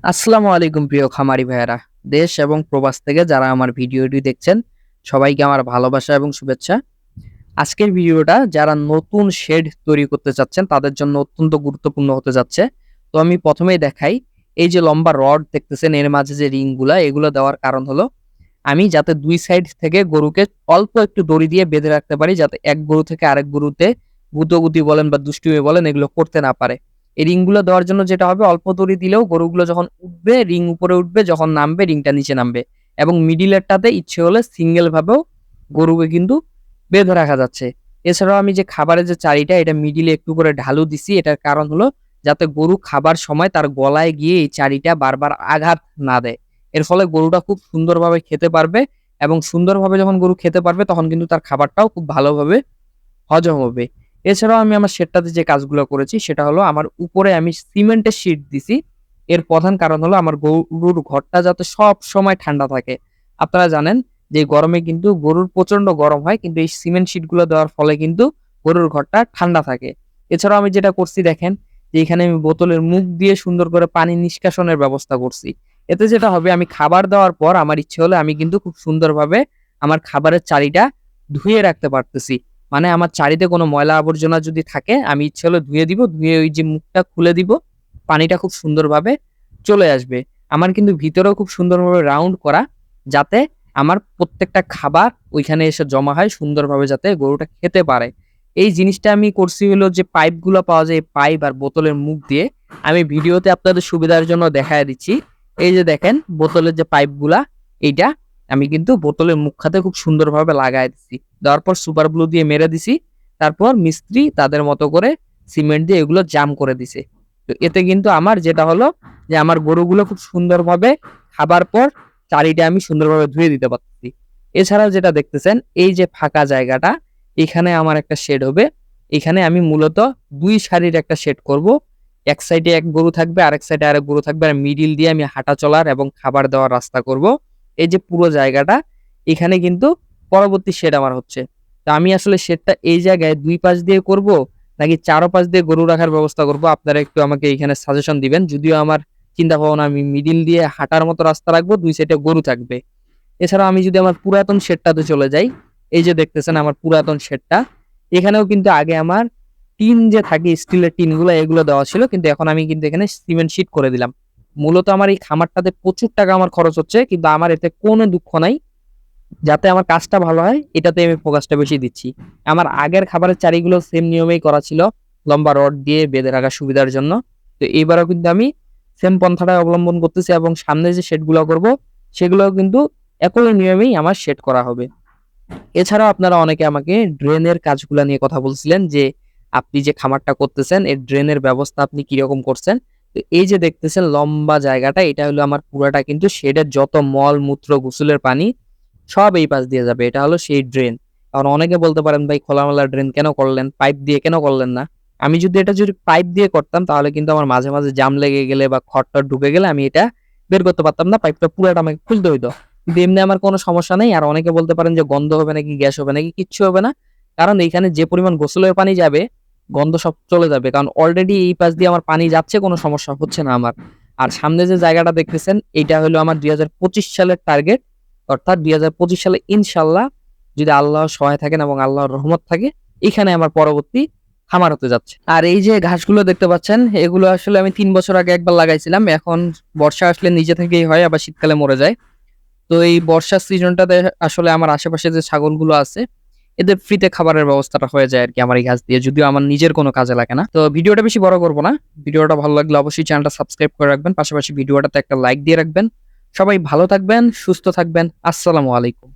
আসসালামু আলাইকুম প্রিয় খামারি ভাইয়েরা। দেশ এবং প্রবাস থেকে যারা আমার ভিডিওটি দেখছেন, সবাইকে আমার ভালোবাসা এবং শুভেচ্ছা। আজকের ভিডিওটা যারা নতুন শেড তৈরি করতে চাচ্ছেন তাদের জন্য অত্যন্ত গুরুত্বপূর্ণ হতে যাচ্ছে। তো আমি প্রথমেই দেখাই, এই যে লম্বা রড দেখতেছেন এর মাঝে যে রিংগুলা, এগুলো দেওয়ার কারণ হলো আমি যাতে ২ সাইড থেকে গরুকে অল্প একটু দড়ি দিয়ে বেঁধে রাখতে পারি, যাতে এক গরু থেকে আরেক গরুতে গুতোগুতি বলেন বা দুষ্টুমি বলেন এগুলো করতে না পারে। এই রিংগুলো দেওয়ার জন্য যেটা হবে, অল্প দড়ি দিলেও গরুগুলো যখন উঠবে রিং উপরে উঠবে, যখন নামবে রিংটা নিচে নামবে। এবং মিডিলেরটাতে ইচ্ছে হলে সিঙ্গেল ভাবেও গরুকে কিন্তু বেঁধে রাখা যাচ্ছে। এছাড়াও আমি যে খাবারের যে চারিটা, এটা মিডিলে একটু করে ঢালু দিছি। এটার কারণ হলো যাতে গরু খাবার সময় তার গলায় গিয়ে এই চারিটা বারবার আঘাত না দেয়। এর ফলে গরুটা খুব সুন্দরভাবে খেতে পারবে, এবং সুন্দরভাবে যখন গরু খেতে পারবে তখন কিন্তু তার খাবারটাও খুব ভালোভাবে হজম হবে। এছাড়াও আমি আমার শেডটাতে যে কাজগুলো করেছি সেটা হলো, আমার উপরে আমি সিমেন্টের শীট দিছি। এর প্রধান কারণ হলো আমার গরুর ঘরটা যাতে সব সময় ঠান্ডা থাকে। আপনারা জানেন যে গরমে কিন্তু গরুর প্রচন্ড গরম হয়, কিন্তু এই সিমেন্ট শীটগুলো দেওয়ার ফলে কিন্তু গরুর ঘরটা ঠান্ডা থাকে। এছাড়াও আমি যেটা করছি দেখেন, যে এখানে আমি বোতলের মুখ দিয়ে সুন্দর করে পানি নিষ্কাশনের ব্যবস্থা করছি। এতে যেটা হবে, আমি খাবার দেওয়ার পর আমার ইচ্ছে হলে আমি কিন্তু খুব সুন্দরভাবে আমার খাবারের চারিটা ধুয়ে রাখতে পারতেছি। মানে আমার চারিতে কোনো ময়লা আবর্জনা যদি থাকে, আমি ইচ্ছে হলে ধুয়ে দিব, ধুয়ে ওই যে মুখটা খুলে দিব, পানিটা খুব সুন্দরভাবে চলে আসবে। আমার কিন্তু ভিতরেও খুব সুন্দরভাবে রাউন্ড করা, যাতে আমার প্রত্যেকটা খাবার ওইখানে এসে জমা হয় সুন্দরভাবে, যাতে গরুটা খেতে পারে। এই জিনিসটা আমি করছি হলো, যে পাইপগুলো পাওয়া যায়, পাইপ আর বোতলের মুখ দিয়ে। আমি ভিডিওতে আপনাদের সুবিধার জন্য দেখায় দিচ্ছি। এই যে দেখেন বোতলের যে পাইপগুলা, এইটা আমি কিন্তু বোতলের মুখখাতে খুব সুন্দরভাবে লাগায় দিছি। দেওয়ার পর সুপার গ্লু দিয়ে মেরে দিছি। তারপর মিস্ত্রি তাদের মতো করে সিমেন্ট দিয়ে এগুলো জাম করে দিছে। তো এতে কিন্তু আমার যেটা হলো, যে আমার গরুগুলো খুব সুন্দরভাবে খাবার পর চারিটা আমি সুন্দরভাবে ধুয়ে দিতে পারছি। এছাড়াও যেটা দেখতেছেন, এই যে ফাঁকা জায়গাটা, এখানে আমার একটা শেড হবে। এখানে আমি মূলত ২ সারির একটা শেড করব। এক সাইডে এক গরু থাকবে, আরেক সাইডে আরেক গরু থাকবে, আর মিডিল দিয়ে আমি হাঁটা চলার এবং খাবার দেওয়ার রাস্তা করব। এই যে পুরো জায়গাটা, এখানে কিন্তু পরবর্তী শেড আমার হচ্ছে। তো আমি আসলে শেডটা এই জায়গায় ২ পাশ দিয়ে করব, নাকি চারপাশ দিয়ে গরু রাখার ব্যবস্থা করব, আপনারা একটু আমাকে এখানে সাজেশন দিবেন। যদিও আমার চিন্তা ভাবনা, আমি মিডিল দিয়ে হাঁটার মতো রাস্তা রাখবো, ২ সাইডে গরু থাকবে। এছাড়াও আমি যদি আমার পুরাতন শেডটাতে চলে যাই, এই যে দেখতেছেন আমার পুরাতন শেডটা, এখানেও কিন্তু আগে আমার টিন যে থাকে, স্টিলের টিনগুলো, এগুলো দেওয়া ছিল, কিন্তু এখন আমি কিন্তু এখানে সিমেন্ট শীট করে দিলাম। মূলত আমার এই খামারটাতে প্রচুর টাকা আমার খরচ হচ্ছে, কিন্তু আমার এতে কোনো দুঃখ নাই। যাতে আমার কাজটা ভালো হয় এটাতে আমি ফোকাসটা বেশি দিচ্ছি। আমার আগের খাবারের চারিগুলো সেম নিয়মেই করা ছিল, লম্বা রড দিয়ে বেঁধে রাখার সুবিধার জন্য। তো এইবারও কিন্তু আমি সেম পন্থাটা অবলম্বন করতেছি, এবং সামনে যে শেডগুলো করব সেগুলোও কিন্তু একই নিয়মেই আমার শেড করা হবে। এছাড়াও আপনারা অনেকে আমাকে ড্রেনের কাজগুলা নিয়ে কথা বলছিলেন, যে আপনি যে খামারটা করতেছেন এর ড্রেনের ব্যবস্থা আপনি কিরকম করছেন। তো এই যে দেখতেছেন লম্বা জায়গাটা, এটা হলো আমার পুরাটা কিন্তু শেডের যত মল মূত্র গোসলের পানি সব এই পাশ দিয়ে যাবে। এটা হলো সেই ড্রেন। কারণ অনেকে বলতে পারেন, ভাই খোলামেলা ড্রেন কেন করলেন, পাইপ দিয়ে কেন করলেন না? আমি যদি এটা পাইপ দিয়ে করতাম, তাহলে কিন্তু আমার মাঝে মাঝে জাম লেগে গেলে বা খড়টা ঢুকে গেলে আমি এটা বের করতে পারতাম না, পাইপটা পুরাটা আমাকে খুলতে হইতো। কিন্তু এমনি আমার কোনো সমস্যা নেই। আর অনেকে বলতে পারেন যে গন্ধ হবে নাকি, গ্যাস হবে নাকি, কিচ্ছু হবে না। কারণ এইখানে যে পরিমাণ গোসলের পানি যাবে, গন্ধ সব চলে যাবে। কারণ অলরেডি এই পাশ দিয়ে আমার পানি যাচ্ছে, কোনো সমস্যা হচ্ছে না আমার। আর সামনে যে জায়গাটা দেখতেছেন, এটা হলো আমার ২০২৫ সালের টার্গেট। অর্থাৎ ২০২৫ সালে ইনশাল্লাহ, যদি আল্লাহ সহায় থাকেন এবং আল্লাহর রহমত থাকে, এখানে আমার পরবর্তী খামার হতে যাচ্ছে। আর এই যে ঘাসগুলো দেখতে পাচ্ছেন, এগুলো আসলে আমি ৩ বছর আগে একবার লাগাইছিলাম। এখন বর্ষা আসলে নিজে থেকেই হয়, আবার শীতকালে মরে যায়। তো এই বর্ষার সিজনটাতে আসলে আমার আশেপাশে যে ছাগলগুলো আছে, এদের ফ্রিতে খাবারের ব্যবস্থাটা হয়ে যায় আর কি আমার এই ঘাস দিয়ে, যদিও আমার নিজের কোনো কাজে লাগে না। তো ভিডিওটা বেশি বড় করবো না। ভিডিওটা ভালো লাগলে অবশ্যই চ্যানেলটা সাবস্ক্রাইব করে রাখবেন, পাশাপাশি ভিডিওটাতে একটা লাইক দিয়ে রাখবেন। সবাই ভালো থাকবেন, সুস্থ থাকবেন। আসসালামু আলাইকুম।